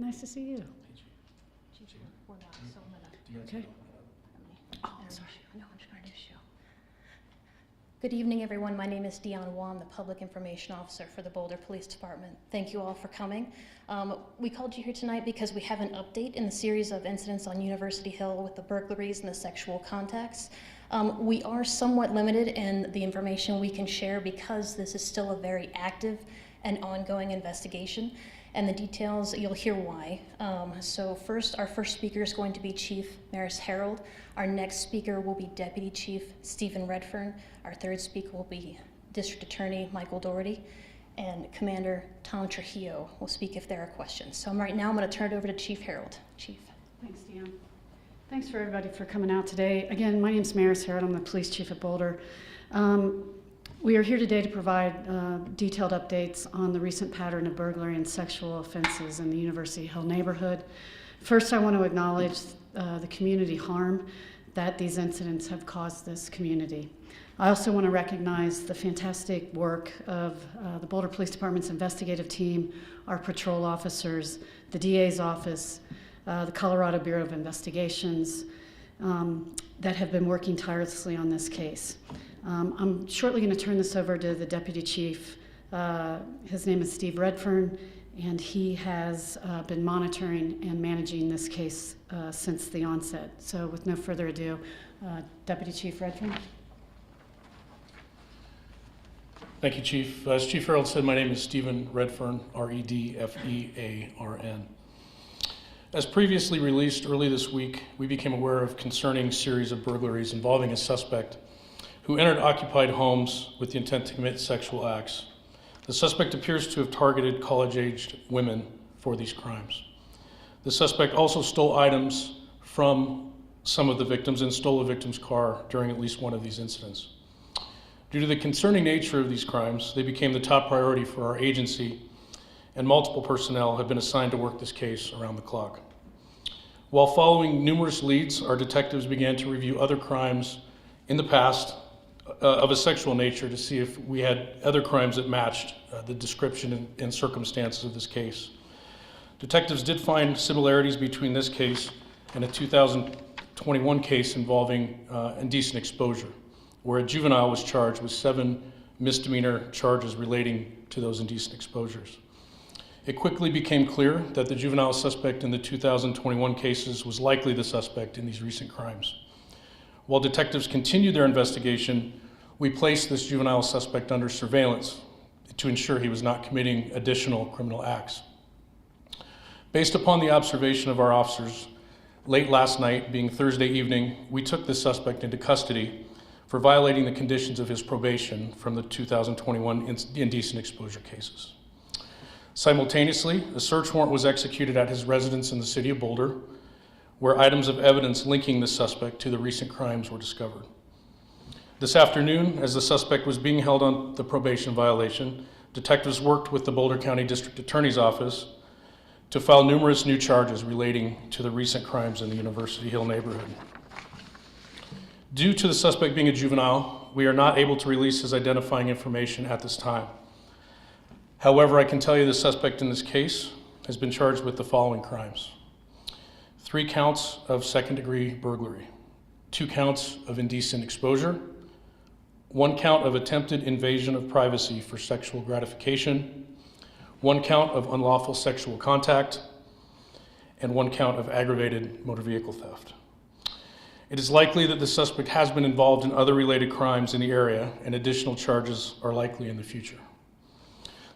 Nice to see you. Okay. Oh, sorry. No, I'm trying to show. Good evening, everyone. My name is Deanna Wan, the Public Information Officer for the Boulder Police Department. Thank you all for coming. We called you here tonight because we have an update in the series of incidents on University Hill with the burglaries and the sexual contacts. We are somewhat limited in the information we can share because this is still a very active and ongoing investigation. And the details, you'll hear why. So first, our first speaker is going to be Chief Maris Harold. Our next speaker will be Deputy Chief Stephen Redfern. Our third speaker will be District Attorney Michael Doherty. And Commander Tom Trujillo will speak if there are questions. So right now, I'm going to turn it over to Chief Harold. Chief. Thanks, Deanne. Thanks for everybody for coming out today. Again, my name is Maris Harold. I'm the Police Chief at Boulder. We are here today to provide detailed updates on the recent pattern of burglary and sexual offenses in the University Hill neighborhood. First, I want to acknowledge the community harm that these incidents have caused this community. I also want to recognize the fantastic work of the Boulder Police Department's investigative team, our patrol officers, the DA's office, the Colorado Bureau of Investigations that have been working tirelessly on this case. I'm shortly going to turn this over to the Deputy Chief. His name is Steve Redfern, and he has been monitoring and managing this case since the onset. So with no further ado, Deputy Chief Redfern. Thank you, Chief. As Chief Harold said, my name is Stephen Redfern, R-E-D-F-E-A-R-N. As previously released early this week, we became aware of concerning series of burglaries involving a suspect who entered occupied homes with the intent to commit sexual acts. The suspect appears to have targeted college-aged women for these crimes. The suspect also stole items from some of the victims and stole a victim's car during at least one of these incidents. Due to the concerning nature of these crimes, they became the top priority for our agency, and multiple personnel have been assigned to work this case around the clock. While following numerous leads, our detectives began to review other crimes in the past of a sexual nature to see if we had other crimes that matched the description and circumstances of this case. Detectives did find similarities between this case and a 2021 case involving indecent exposure, where a juvenile was charged with 7 misdemeanor charges relating to those indecent exposures. It quickly became clear that the juvenile suspect in the 2021 cases was likely the suspect in these recent crimes. While detectives continued their investigation, we placed this juvenile suspect under surveillance to ensure he was not committing additional criminal acts. Based upon the observation of our officers, late last night, being Thursday evening, we took this suspect into custody for violating the conditions of his probation from the 2021 indecent exposure cases. Simultaneously, a search warrant was executed at his residence in the city of Boulder, where items of evidence linking the suspect to the recent crimes were discovered. This afternoon, as the suspect was being held on the probation violation, detectives worked with the Boulder County District Attorney's Office to file numerous new charges relating to the recent crimes in the University Hill neighborhood. Due to the suspect being a juvenile, we are not able to release his identifying information at this time. However, I can tell you the suspect in this case has been charged with the following crimes: 3 counts of second-degree burglary, 2 counts of indecent exposure, 1 count of attempted invasion of privacy for sexual gratification, 1 count of unlawful sexual contact, and 1 count of aggravated motor vehicle theft. It is likely that the suspect has been involved in other related crimes in the area, and additional charges are likely in the future.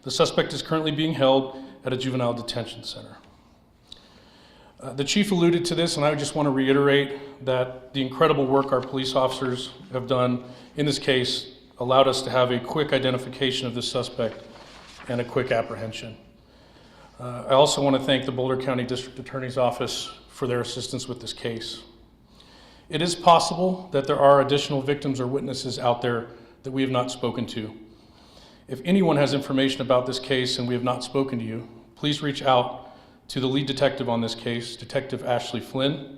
The suspect is currently being held at a juvenile detention center. The chief alluded to this, and I just want to reiterate that the incredible work our police officers have done in this case allowed us to have a quick identification of this suspect and a quick apprehension. I also want to thank the Boulder County District Attorney's Office for their assistance with this case. It is possible that there are additional victims or witnesses out there that we have not spoken to. If anyone has information about this case and we have not spoken to you, please reach out to the lead detective on this case, Detective Ashley Flynn,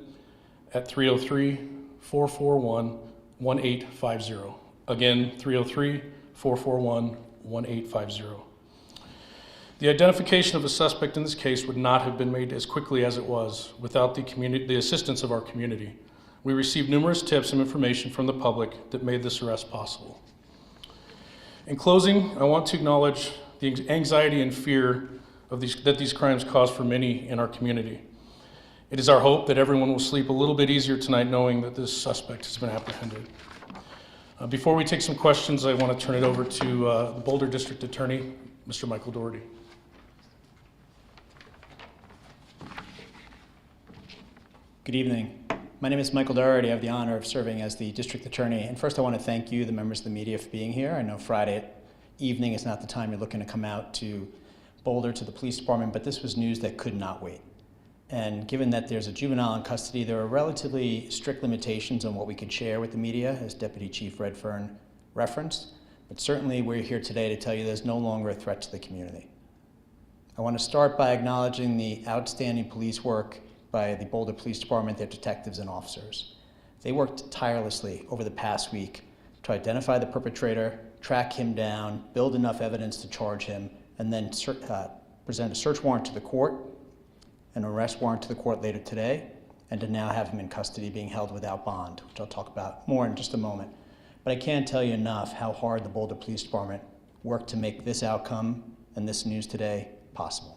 at 303-441-1850. Again, 303-441-1850. The identification of a suspect in this case would not have been made as quickly as it was without the assistance of our community. We received numerous tips and information from the public that made this arrest possible. In closing, I want to acknowledge the anxiety and fear that these crimes cause for many in our community. It is our hope that everyone will sleep a little bit easier tonight knowing that this suspect has been apprehended. Before we take some questions, I want to turn it over to the Boulder District Attorney, Mr. Michael Doherty. Good evening. My name is Michael Doherty. I have the honor of serving as the District Attorney. And first I want to thank you, the members of the media, for being here. I know Friday evening is not the time you're looking to come out to Boulder, to the police department, but this was news that could not wait. And given that there's a juvenile in custody, there are relatively strict limitations on what we could share with the media, as Deputy Chief Redfern referenced. But certainly we're here today to tell you there's no longer a threat to the community. I want to start by acknowledging the outstanding police work by the Boulder Police Department, their detectives and officers. They worked tirelessly over the past week to identify the perpetrator, track him down, build enough evidence to charge him, and then present a search warrant to the court, an arrest warrant to the court later today, and to now have him in custody being held without bond, which I'll talk about more in just a moment. But I can't tell you enough how hard the Boulder Police Department worked to make this outcome and this news today possible.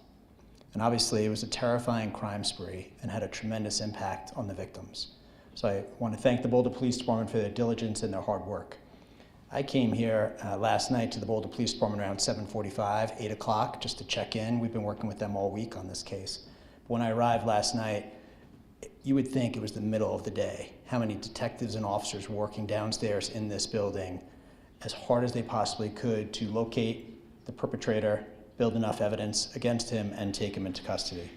And obviously it was a terrifying crime spree and had a tremendous impact on the victims. So I want to thank the Boulder Police Department for their diligence and their hard work. I came here last night to the Boulder Police Department around 7:45, 8 o'clock, just to check in. We've been working with them all week on this case. But when I arrived last night, you would think it was the middle of the day. How many detectives and officers were working downstairs in this building as hard as they possibly could to locate the perpetrator, build enough evidence against him, and take him into custody.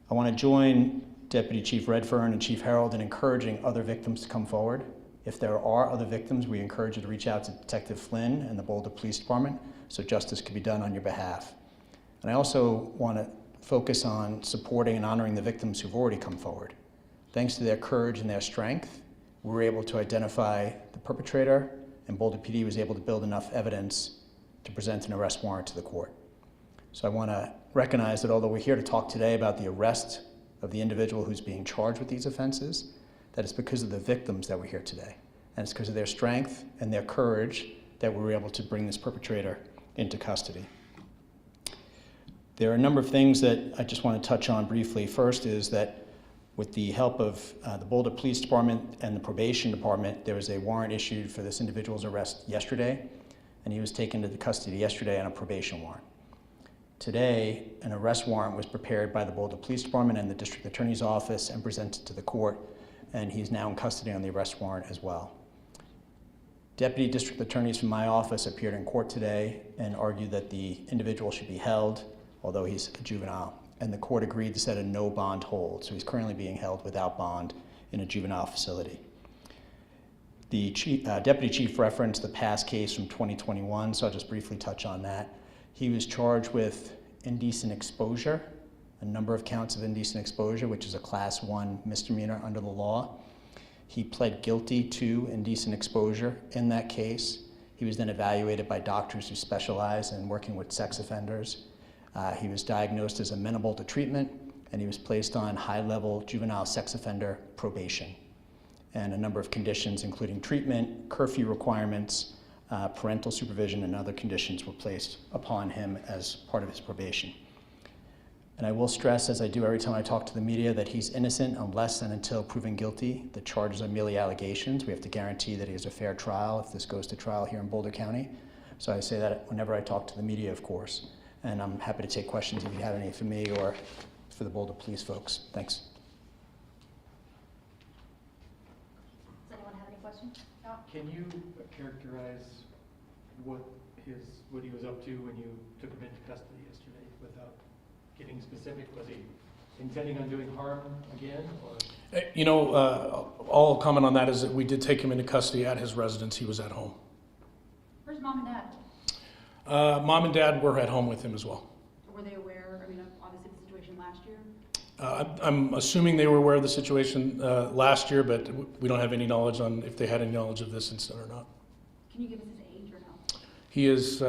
I want to join Deputy Chief Redfern and Chief Harold in encouraging other victims to come forward. If there are other victims, we encourage you to reach out to Detective Flynn and the Boulder Police Department so justice can be done on your behalf. And I also want to focus on supporting and honoring the victims who've already come forward. Thanks to their courage and their strength, we were able to identify the perpetrator, and Boulder PD was able to build enough evidence to present an arrest warrant to the court. So I want to recognize that although we're here to talk today about the arrest of the individual who's being charged with these offenses, that it's because of the victims that we're here today. And it's because of their strength and their courage that we were able to bring this perpetrator into custody. There are a number of things that I just want to touch on briefly. First is that with the help of the Boulder Police Department and the Probation Department, there was a warrant issued for this individual's arrest yesterday, and he was taken into custody yesterday on a probation warrant. Today, an arrest warrant was prepared by the Boulder Police Department and the District Attorney's Office and presented to the court, and he's now in custody on the arrest warrant as well. Deputy District Attorneys from my office appeared in court today and argued that the individual should be held, although he's a juvenile, and the court agreed to set a no bond hold, so he's currently being held without bond in a juvenile facility. The Deputy Chief referenced the past case from 2021, so I'll just briefly touch on that. He was charged with indecent exposure, a number of counts of indecent exposure, which is a Class 1 misdemeanor under the law. He pled guilty to indecent exposure in that case. He was then evaluated by doctors who specialize in working with sex offenders. He was diagnosed as amenable to treatment, and he was placed on high-level juvenile sex offender probation. And a number of conditions, including treatment, curfew requirements, parental supervision, and other conditions were placed upon him as part of his probation. And I will stress, as I do every time I talk to the media, that he's innocent unless and until proven guilty. The charges are merely allegations. We have to guarantee that he has a fair trial if this goes to trial here in Boulder County. So I say that whenever I talk to the media, of course. And I'm happy to take questions if you have any for me or for the Boulder police folks. Thanks. Does anyone have any questions? No? Can you characterize what he was up to when you took him into custody yesterday without getting specific? Was he intending on doing harm again? Or? You know, all I'll comment on that is that we did take him into custody at his residence. He was at home. Where's mom and dad? Mom and Dad were at home with him as well. Were they aware, obviously the situation last year? I'm assuming they were aware of the situation last year, but we don't have any knowledge on if they had any knowledge of this incident or not. Can you give us his age or no? He is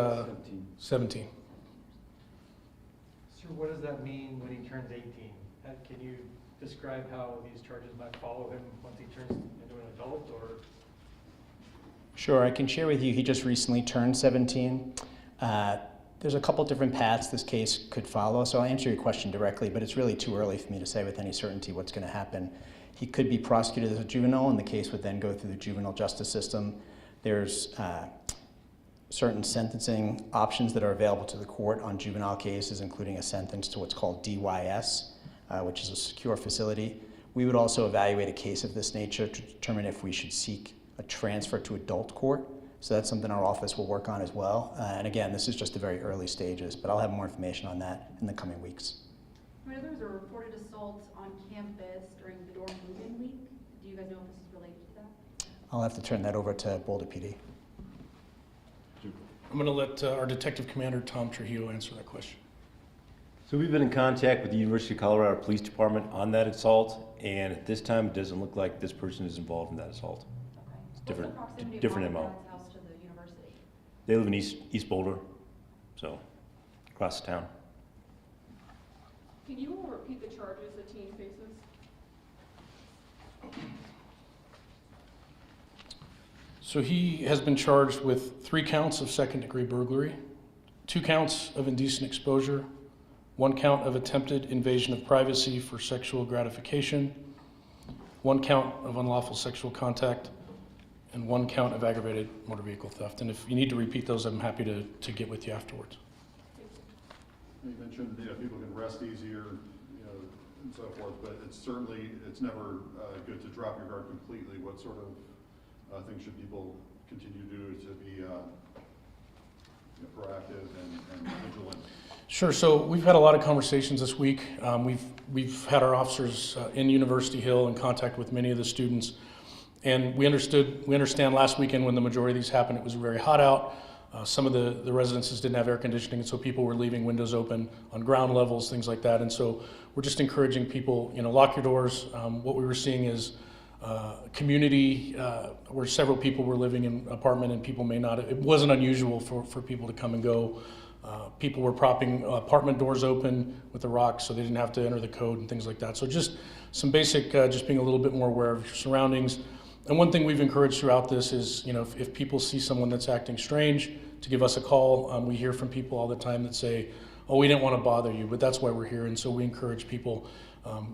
17. what does that mean when he turns 18? Can you describe how these charges might follow him once he turns into an adult, or? Sure, I can share with you, he just recently turned 17. There's a couple different paths this case could follow, so I'll answer your question directly, but it's really too early for me to say with any certainty what's going to happen. He could be prosecuted as a juvenile, and the case would then go through the juvenile justice system. There's certain sentencing options that are available to the court on juvenile cases, including a sentence to what's called DYS, which is a secure facility. We would also evaluate a case of this nature to determine if we should seek a transfer to adult court. So that's something our office will work on as well. And again, this is just the very early stages, but I'll have more information on that in the coming weeks. I know there was a reported assault on campus during the dorm moving week. Do you guys know if this is related to that? I'll have to turn that over to Boulder PD. I'm going to let our Detective Commander Tom Trujillo answer that question. So we've been in contact with the University of Colorado Police Department on that assault, and at this time, it doesn't look like this person is involved in that assault. Okay. Different- What's the proximity of different Mom and MO. Dad's house to the university? They live in East Boulder, so across the town. Can you all repeat the charges the teen faces? So he has been charged with 3 counts of second-degree burglary, 2 counts of indecent exposure, 1 count of attempted invasion of privacy for sexual gratification, 1 count of unlawful sexual contact, and 1 count of aggravated motor vehicle theft. And if you need to repeat those, I'm happy to get with you afterwards. You mentioned, people can rest easier, and so forth, but it's never good to drop your guard completely. What sort of things should people continue to do to be proactive and vigilant? Sure. So we've had a lot of conversations this week. We've had our officers in University Hill in contact with many of the students, and we understand last weekend when the majority of these happened, it was very hot out. Some of the residences didn't have air conditioning, and so people were leaving windows open on ground levels, things like that. And so we're just encouraging people, lock your doors. What we were seeing is community where several people were living in an apartment, and people may not. It wasn't unusual for people to come and go. People were propping apartment doors open with the rocks so they didn't have to enter the code and things like that. So just some basic, just being a little bit more aware of your surroundings. And one thing we've encouraged throughout this is, if people see someone that's acting strange, to give us a call. We hear from people all the time that say, "Oh, we didn't want to bother you, but that's why we're here." And so we encourage people.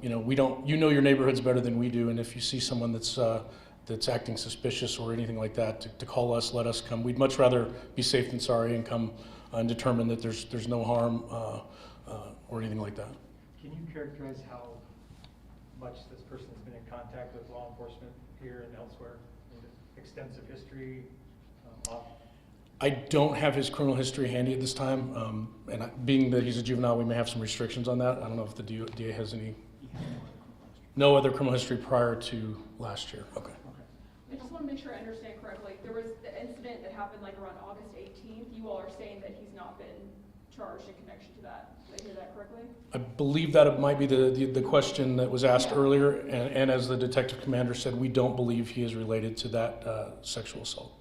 We don't. Your neighborhoods better than we do, and if you see someone that's acting suspicious or anything like that, to call us, let us come. We'd much rather be safe than sorry and come and determine that there's no harm or anything like that. Can you characterize how much this person's been in contact with law enforcement here and elsewhere? Extensive history? I don't have his criminal history handy at this time, being that he's a juvenile, we may have some restrictions on that. I don't know if the DA has any. No other criminal history prior to last year. Okay. I just want to make sure I understand correctly. There was the incident that happened around August 18th. You all are saying that he's not been charged in connection to that. Did I hear that correctly? I believe that it might be the question that was asked earlier, and as the detective commander said, we don't believe he is related to that sexual assault.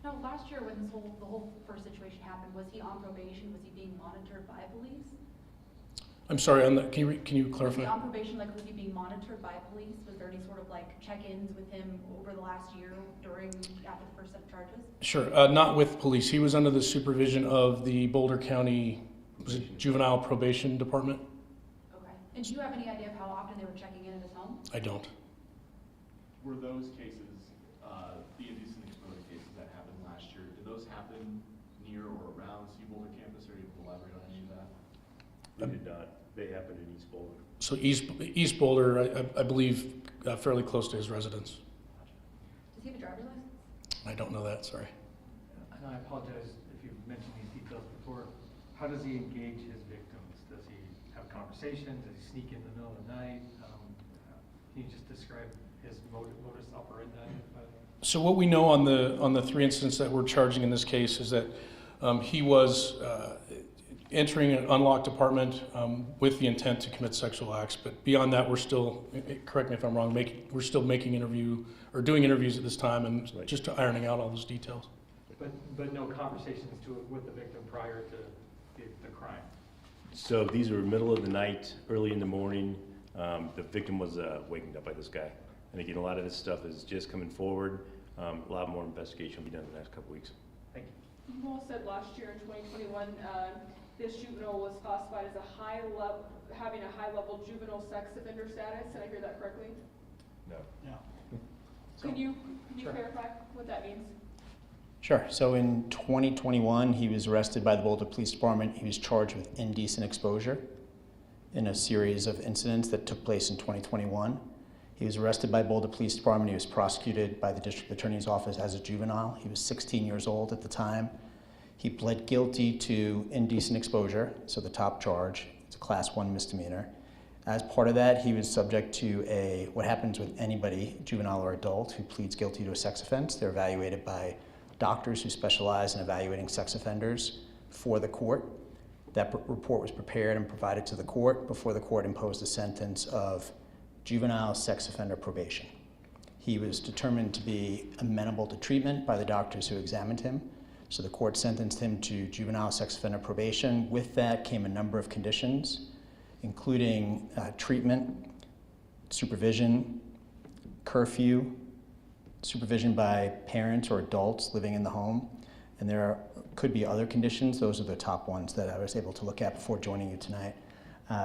No, last year when the whole first situation happened, was he on probation? Was he being monitored by police? I'm sorry, can you Was clarify? he on probation, was he being monitored by police? Was there any sort of check-ins with him over the last year after the first set of charges? Sure, not with police. He was under the supervision of the Boulder County Juvenile Probation Department. Okay. And do you have any idea of how often they were checking in at his home? I don't. Were those cases, the indecent exposure cases that happened last year, did those happen near or around Boulder campus, or are you able to elaborate on any of that? They did not. They happened in East Boulder. So East Boulder, I believe, fairly close to his residence. Does he have a driver's license? I don't know that, sorry. And I apologize if you've mentioned these details before. How does he engage his victims? Does he have conversations? Does he sneak in the middle of the night? Can you just describe his modus operandi? So what we know on the 3 incidents that we're charging in this case is that he was entering an unlocked apartment with the intent to commit sexual acts. But beyond that, we're still, correct me if I'm wrong, we're still doing interviews at this time and just ironing out all those details. But no conversations with the victim prior to the crime? So these are middle of the night, early in the morning. The victim was wakened up by this guy. And again, a lot of this stuff is just coming forward. A lot more investigation will be done in the next couple weeks. Thank you. You all said last year in 2021, this juvenile was classified as having a high-level juvenile sex offender status. Did I hear that correctly? No. Can you Sure. clarify what that means? Sure. So in 2021, he was arrested by the Boulder Police Department. He was charged with indecent exposure in a series of incidents that took place in 2021. He was arrested by Boulder Police Department. He was prosecuted by the District Attorney's Office as a juvenile. He was 16 years old at the time. He pled guilty to indecent exposure, so the top charge. It's a Class 1 misdemeanor. As part of that, he was subject to what happens with anybody, juvenile or adult, who pleads guilty to a sex offense. They're evaluated by doctors who specialize in evaluating sex offenders for the court. That report was prepared and provided to the court before the court imposed a sentence of juvenile sex offender probation. He was determined to be amenable to treatment by the doctors who examined him. So the court sentenced him to juvenile sex offender probation. With that came a number of conditions, including treatment, supervision, curfew, supervision by parents or adults living in the home. And there could be other conditions. Those are the top ones that I was able to look at before joining you tonight.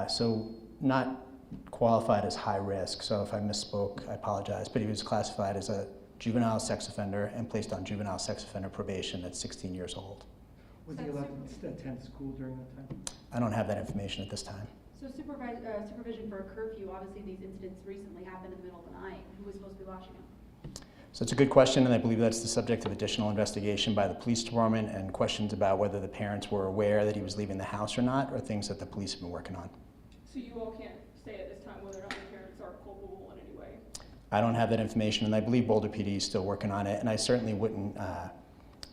So not qualified as high risk. So if I misspoke, I apologize. But he was classified as a juvenile sex offender and placed on juvenile sex offender probation at 16 years old. Was he allowed to attend school during that time? I don't have that information at this time. So supervision for a curfew, obviously these incidents recently happened in the middle of the night. Who was supposed to be watching them? So it's a good question, and I believe that's the subject of additional investigation by the police department, and questions about whether the parents were aware that he was leaving the house or not, or things that the police have been working on. So you all can't say at this time whether or not the parents are culpable in any way? I don't have that information, and I believe Boulder PD is still working on it, and I certainly wouldn't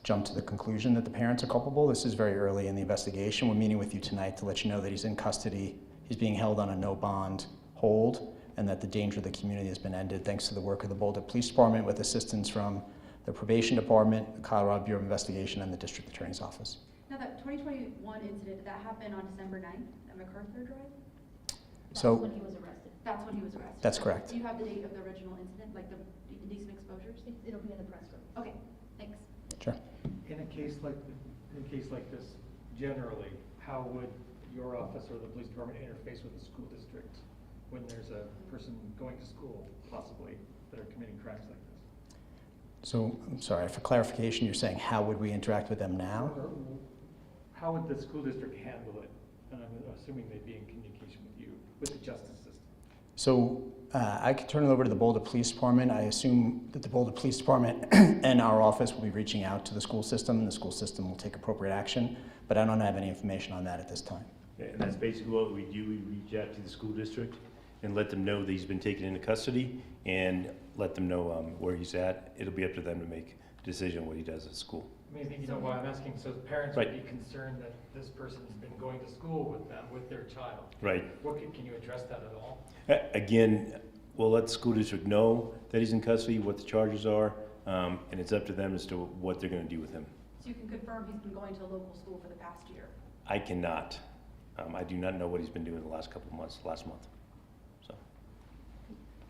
jump to the conclusion that the parents are culpable. This is very early in the investigation. We're meeting with you tonight to let you know that he's in custody. He's being held on a no bond hold, and that the danger of the community has been ended thanks to the work of the Boulder Police Department with assistance from the Probation Department, the Colorado Bureau of Investigation, and the District Attorney's Office. Now that 2021 incident, did that happen on December 9th at MacArthur Drive? So That's when he was arrested. That's when he was arrested. that's correct. Do you have the date of the original incident, like the indecent exposures? It'll be in the press room. Okay, thanks. Sure. In a case like this, generally, how would your office or the police department interface with the school district when there's a person going to school, possibly, that are committing crimes like this? So, I'm sorry, for clarification, you're saying how would we interact with them now? Or how would the school district handle it? And I'm assuming they'd be in communication with you, with the justice system. So I could turn it over to the Boulder Police Department. I assume that the Boulder Police Department and our office will be reaching out to the school system, and the school system will take appropriate action, but I don't have any information on that at this time. And that's basically what we do. We reach out to the school district and let them know that he's been taken into custody and let them know where he's at. It'll be up to them to make a decision what he does at school. I mean, you know why I'm asking, so the parents Right. would be concerned that this person's been going to school with them, with their child. Right. Can you address that at all? Again, we'll let the school district know that he's in custody, what the charges are, and it's up to them as to what they're going to do with him. So you can confirm he's been going to a local school for the past year? I cannot. I do not know what he's been doing the last couple of months, last month. So.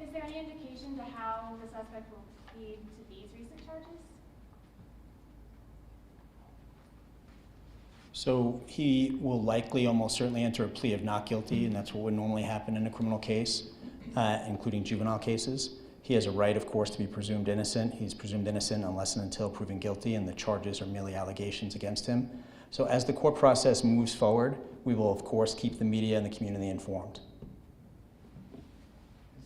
Is there any indication to how the suspect will plead to these recent charges? So he will likely, almost certainly, enter a plea of not guilty, and that's what would normally happen in a criminal case, including juvenile cases. He has a right, of course, to be presumed innocent. He's presumed innocent unless and until proven guilty, and the charges are merely allegations against him. So as the court process moves forward, we will, of course, keep the media and the community informed.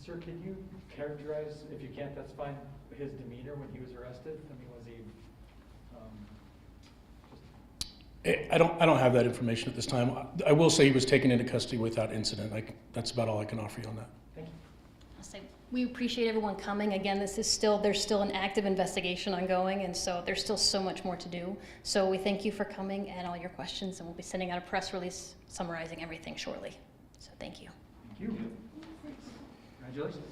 Sir, can you characterize, if you can't, that's fine, his demeanor when he was arrested? I mean, was he I don't have that information at this time. I will say he was taken into custody without incident. That's about all I can offer you on that. Thank you. I'll say we appreciate everyone coming. Again, there's still an active investigation ongoing, and so there's still so much more to do. So we thank you for coming and all your questions, and we'll be sending out a press release summarizing everything shortly. So thank you. Thank you. Congratulations.